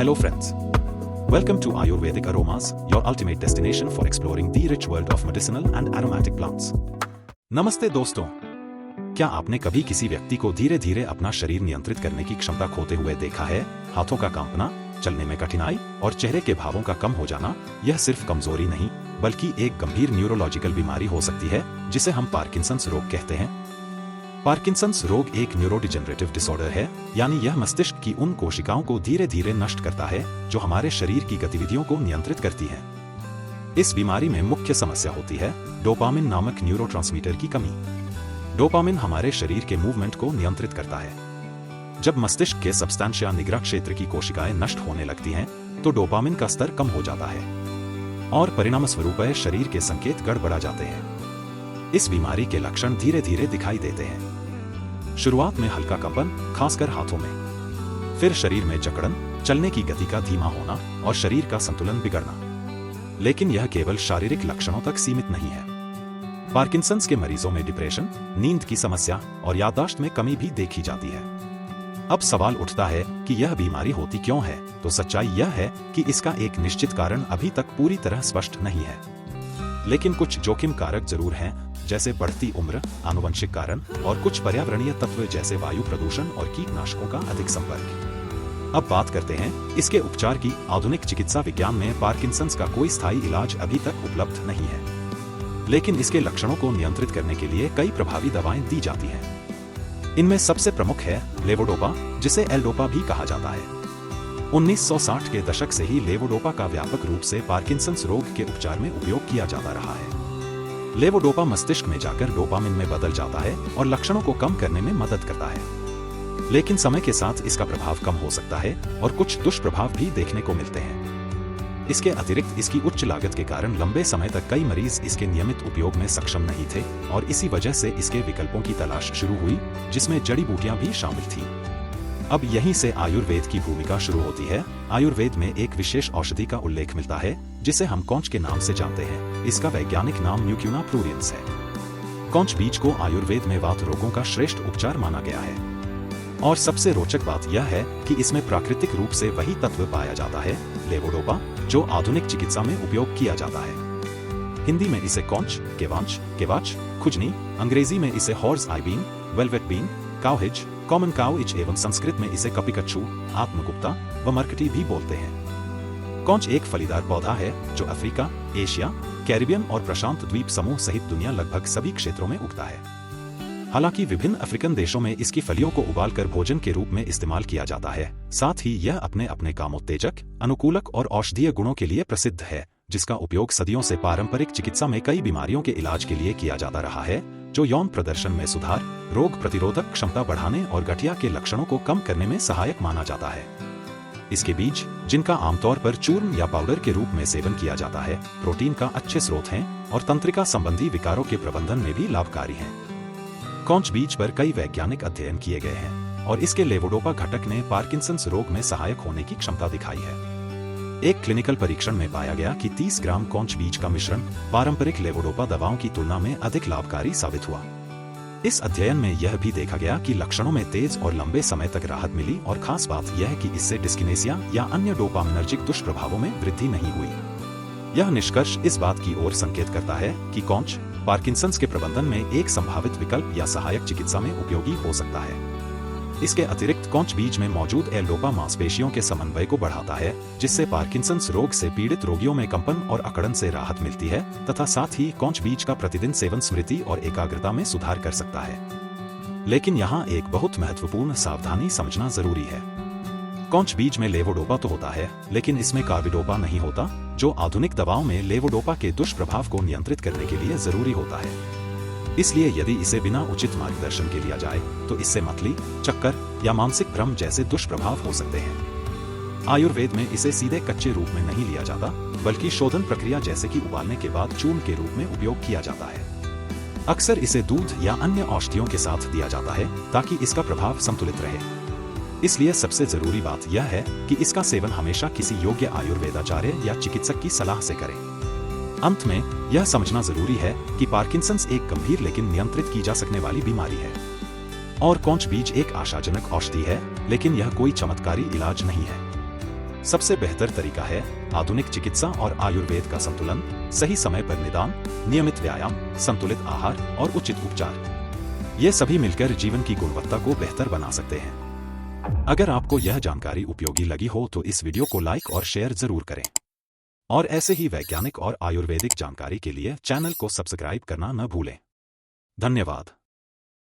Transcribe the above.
Hello friends. Welcome to Ayurvedic Aromas, your ultimate destination for exploring the rich world of medicinal and aromatic plants. नमस्ते दोस्तों, क्या आपने कभी किसी व्यक्ति को धीरे धीरे अपना शरीर नियंत्रित करने की क्षमता खोते हुए देखा है? हाथों का कांपना, चलने में कठिनाई और चेहरे के भावों का कम हो जाना, यह सिर्फ कमजोरी नहीं बल्कि एक गंभीर न्यूरोलॉजिकल बीमारी हो सकती है जिसे हम पार्किंसंस रोग कहते हैं। पार्किंसंस रोग एक न्यूरोडिजेनरेटिव डिसऑर्डर है, यानी यह मस्तिष्क की उन कोशिकाओं को धीरे धीरे नष्ट करता है जो हमारे शरीर की गतिविधियों को नियंत्रित करती हैं। इस बीमारी में मुख्य समस्या होती है डोपामिन नामक न्यूरोट्रांसमीटर की कमी। डोपामिन हमारे शरीर के मूवमेंट को नियंत्रित करता है। जब मस्तिष्क के सबस्टेंशिया निग्रा क्षेत्र की कोशिकाएं नष्ट होने लगती हैं, तो डोपामिन का स्तर कम हो जाता है और परिणामस्वरूप शरीर के संकेत गड़बड़ा जाते हैं। इस बीमारी के लक्षण धीरे धीरे दिखाई देते हैं। शुरुआत में हल्का कंपन, खासकर हाथों में, फिर शरीर में जकड़न, चलने की गति का धीमा होना और शरीर का संतुलन बिगड़ना। लेकिन यह केवल शारीरिक लक्षणों तक सीमित नहीं है। पार्किंसंस के मरीजों में डिप्रेशन, नींद की समस्या और याददाश्त में कमी भी देखी जाती है। अब सवाल उठता है कि यह बीमारी होती क्यों है? तो सच्चाई यह है कि इसका एक निश्चित कारण अभी तक पूरी तरह स्पष्ट नहीं है, लेकिन कुछ जोखिम कारक जरूर हैं, जैसे बढ़ती उम्र, आनुवंशिक कारण और कुछ पर्यावरणीय तत्व जैसे वायु प्रदूषण और कीटनाशकों का अधिक संपर्क। अब बात करते हैं इसके उपचार की। आधुनिक चिकित्सा विज्ञान में पार्किंसंस का कोई स्थायी इलाज अभी तक उपलब्ध नहीं है, लेकिन इसके लक्षणों को नियंत्रित करने के लिए कई प्रभावी दवाएं दी जाती हैं। इनमें सबसे प्रमुख है लेवोडोपा, जिसे एल-डोपा भी कहा जाता है। 1960 के दशक से ही लेवोडोपा का व्यापक रूप से पार्किंसंस रोग के उपचार में उपयोग किया जाता रहा है। लेवोडोपा मस्तिष्क में जाकर डोपामिन में बदल जाता है और लक्षणों को कम करने में मदद करता है, लेकिन समय के साथ इसका प्रभाव कम हो सकता है और कुछ दुष्प्रभाव भी देखने को मिलते हैं। इसके अतिरिक्त इसकी उच्च लागत के कारण लंबे समय तक कई मरीज इसके नियमित उपयोग में सक्षम नहीं थे और इसी वजह से इसके विकल्पों की तलाश शुरू हुई, जिसमें जड़ी बूटियां भी शामिल थीं। अब यहीं से आयुर्वेद की भूमिका शुरू होती है। आयुर्वेद में एक विशेष औषधि का उल्लेख मिलता है जिसे हम कौंच के नाम से जानते हैं। इसका वैज्ञानिक नाम म्यूक्यूना प्लूरियंस है। कौंच बीज को आयुर्वेद में वात रोगों का श्रेष्ठ उपचार माना गया है और सबसे रोचक बात यह है कि इसमें प्राकृतिक रूप से वही तत्व पाया जाता है, लेवोडोपा, जो आधुनिक चिकित्सा में उपयोग किया जाता है। हिंदी में इसे कौंच, केवाच, खुजनी, अंग्रेजी में इसे horse eye bean, velvet bean, cowhage, common cow itch एवं संस्कृत में इसे कपिकच्छु, आत्मगुप्ता व मरकटी भी बोलते हैं। कौंच एक फलीदार पौधा है जो अफ्रीका, एशिया, कैरिबियन और प्रशांत द्वीप समूह सहित दुनिया लगभग सभी क्षेत्रों में उगता है। हालांकि विभिन्न अफ्रीकन देशों में इसकी फलियों को उबालकर भोजन के रूप में इस्तेमाल किया जाता है। साथ ही यह अपने अपने कामोत्तेजक, अनुकूलक और औषधीय गुणों के लिए प्रसिद्ध है, जिसका उपयोग सदियों से पारंपरिक चिकित्सा में कई बीमारियों के इलाज के लिए किया जाता रहा है, जो यौन प्रदर्शन में सुधार, रोग प्रतिरोधक क्षमता बढ़ाने और गठिया के लक्षणों को कम करने में सहायक माना जाता है। इसके बीज, जिनका आमतौर पर चूर्ण या पाउडर के रूप में सेवन किया जाता है, प्रोटीन का अच्छे स्रोत हैं और तंत्रिका संबंधी विकारों के प्रबंधन में भी लाभकारी हैं। कौंच बीज पर कई वैज्ञानिक अध्ययन किए गए हैं और इसके लेवोडोपा घटक ने पार्किंसंस रोग में सहायक होने की क्षमता दिखाई है। एक क्लिनिकल परीक्षण में पाया गया कि 30 ग्राम कौंच बीज का मिश्रण पारंपरिक लेवोडोपा दवाओं की तुलना में अधिक लाभकारी साबित हुआ। इस अध्ययन में यह भी देखा गया कि लक्षणों में तेज और लंबे समय तक राहत मिली और खास बात यह है कि इससे डिस्किनेसिया या अन्य डोपामिनर्जिक दुष्प्रभावों में वृद्धि नहीं हुई। यह निष्कर्ष इस बात की ओर संकेत करता है कि कौंच पार्किंसंस के प्रबंधन में एक संभावित विकल्प या सहायक चिकित्सा में उपयोगी हो सकता है। इसके अतिरिक्त कौंच बीज में मौजूद एल-डोपा मांसपेशियों के समन्वय को बढ़ाता है, जिससे पार्किंसंस रोग से पीड़ित रोगियों में कंपन और अकड़न से राहत मिलती है तथा साथ ही कौंच बीज का प्रतिदिन सेवन स्मृति और एकाग्रता में सुधार कर सकता है। लेकिन यहाँ एक बहुत महत्वपूर्ण सावधानी समझना जरूरी है। कौंच बीज में लेवोडोपा तो होता है, लेकिन इसमें कार्बिडोपा नहीं होता, जो आधुनिक दवाओं में लेवोडोपा के दुष्प्रभाव को नियंत्रित करने के लिए जरूरी होता है। इसलिए यदि इसे बिना उचित मार्गदर्शन के लिया जाए तो इससे मतली, चक्कर या मानसिक भ्रम जैसे दुष्प्रभाव हो सकते हैं। आयुर्वेद में इसे सीधे कच्चे रूप में नहीं लिया जाता, बल्कि शोधन प्रक्रिया जैसे कि उबालने के बाद चूर्ण के रूप में उपयोग किया जाता है। अक्सर इसे दूध या अन्य औषधियों के साथ दिया जाता है ताकि इसका प्रभाव संतुलित रहे। इसलिए सबसे जरूरी बात यह है कि इसका सेवन हमेशा किसी योग्य आयुर्वेदाचार्य या चिकित्सक की सलाह से करें। अंत में यह समझना जरूरी है कि पार्किंसंस एक गंभीर लेकिन नियंत्रित की जा सकने वाली बीमारी है और कौंच बीज एक आशाजनक औषधि है, लेकिन यह कोई चमत्कारी इलाज नहीं है। सबसे बेहतर तरीका है आधुनिक चिकित्सा और आयुर्वेद का संतुलन, सही समय पर निदान, नियमित व्यायाम, संतुलित आहार और उचित उपचार। ये सभी मिलकर जीवन की गुणवत्ता को बेहतर बना सकते हैं। अगर आपको यह जानकारी उपयोगी लगी हो तो इस वीडियो को लाइक और शेयर जरूर करें। और ऐसे ही वैज्ञानिक और आयुर्वेदिक जानकारी के लिए चैनल को सब्सक्राइब करना न भूलें। धन्यवाद।